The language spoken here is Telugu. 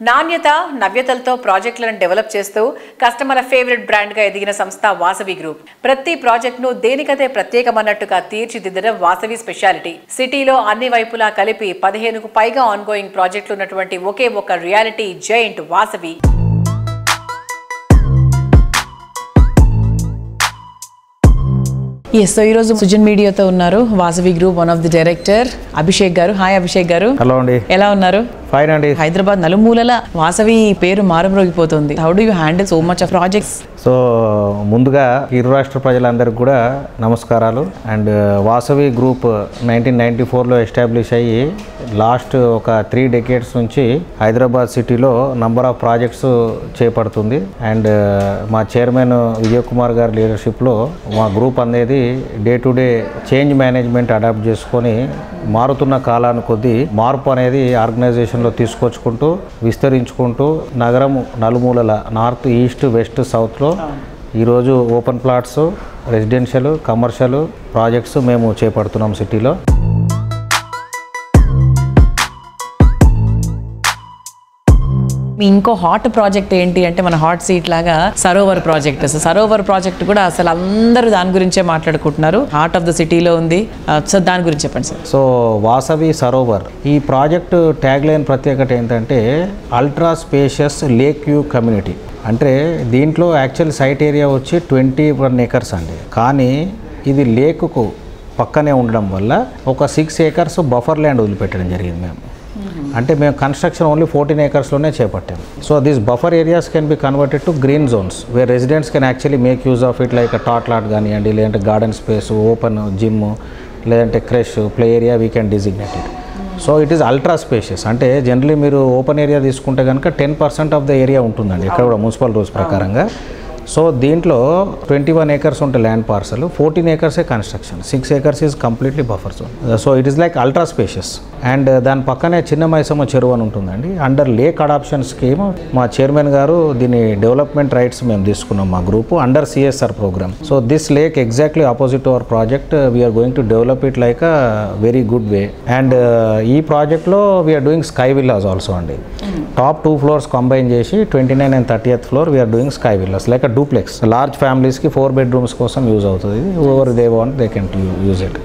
నాణ్యత నవ్యతలతో ప్రాజెక్టులను డెవలప్ చేస్తూ కస్టమర్ ఫేవరెట్ బ్రాండ్ గా ఎదిగిన సంస్థ వాసవి గ్రూప్. ప్రతి ప్రాజెక్ట్ ను దేనికదే ప్రత్యేకమన్నట్టుగా తీర్చిదిద్దడం వాసవి స్పెషాలిటీ. సిటీలో అన్ని వైపులా కలిపి 15కు పైగా ఆన్గోయింగ్ ప్రాజెక్టులు ఉన్నటువంటి ఒకే ఒక రియాలిటీ జైంట్ వాసవి. సో ఈరోజు సుజన్ మీడియాతో ఉన్నారు Vasavi group one of the director Abhishek గారు. హాయ్ అభిషేక్ గారు. హలో అండి. ఎలా ఉన్నారు? ఫైన్ అండి. హైదరాబాద్ నలుమూలల వాసవి పేరు మారుమ్రోగిపోతుంది. How do you handle so much of projects? So ముందుగా ఇరు రాష్ట్ర ప్రజలందరికీ కూడా నమస్కారాలు. అండ్ వాసవి గ్రూప్ 1994లో ఎస్టాబ్లిష్ అయ్యి లాస్ట్ ఒక 3 decades నుంచి హైదరాబాద్ సిటీలో నంబర్ ఆఫ్ ప్రాజెక్ట్స్ చేపడుతుంది. అండ్ మా చైర్మన్ విజయ్ కుమార్ గారి లీడర్షిప్లో మా గ్రూప్ అనేది day to day change management adapt చేసుకొని మారుతున్న కాలాన్ని కొద్దీ మార్పు అనేది ఆర్గనైజేషన్లో తీసుకొచ్చుకుంటూ విస్తరించుకుంటూ నగరం నలుమూలల నార్త్ ఈస్ట్ వెస్ట్ సౌత్లో ఈరోజు open plots residential commercial projects మేము చేపడుతున్నాం సిటీలో. మీ ఇంకో హాట్ ప్రాజెక్ట్ ఏంటి అంటే మన హాట్ సీట్ లాగా సరోవర్ ప్రాజెక్ట్. సరోవర్ ప్రాజెక్ట్ కూడా అసలు అందరూ దాని గురించే మాట్లాడుకుంటున్నారు. హార్ట్ ఆఫ్ ద సిటీలో ఉంది. సో దాని గురించి చెప్పండి సార్. సో వాసవి సరోవర్ ఈ ప్రాజెక్టు ట్యాగ్ లైన్ ప్రత్యేకత ఏంటంటే ultra spacious lake view community. అంటే దీంట్లో యాక్చువల్ సైట్ ఏరియా వచ్చి 21 acres అండి. కానీ ఇది లేకుకు పక్కనే ఉండడం వల్ల ఒక 6 acres బఫర్ ల్యాండ్ వదిలిపెట్టడం జరిగింది మేము. అంటే మేము కన్స్ట్రక్షన్ ఓన్లీ 14 acresలోనే చేపట్టాము. So these buffer areas can be converted to green zones where residents can actually make use of it like tot lot కానివ్వండి, లేదంటే గార్డెన్ స్పేస్, ఓపెన్ జిమ్, లేదంటే creche play area we can designate it. So it is ultra spacious. అంటే జనరలీ మీరు ఓపెన్ ఏరియా తీసుకుంటే కనుక 10% ఆఫ్ ద ఏరియా ఉంటుందండి ఇక్కడ కూడా మున్సిపల్ రూల్స్ ప్రకారంగా. సో దీంట్లో 21 acres ఉంటే land parcel, 14 acres construction, 6 acres is completely buffer zone. So it is like ultra spacious. And దాని పక్కనే చిన్న మైసమ్మ చెరువు అని ఉంటుందండి. అండర్ లేక్ అడాప్షన్ స్కీమ్ మా చైర్మన్ గారు దీని డెవలప్మెంట్ రైట్స్ మేము తీసుకున్నాం మా group under CSR programme. So this lake exactly opposite to our project. We are going to develop it like a very good way. And ఈ ప్రాజెక్ట్లో we are doing sky villas also అండి. టాప్ 2 floors కంబైన్ చేసి 29 and 30th floor we're doing sky villas like duplex. Large ఫ్యామిలీస్కి 4 bedrooms కోసం యూజ్ అవుతుంది. Over they want they can use it.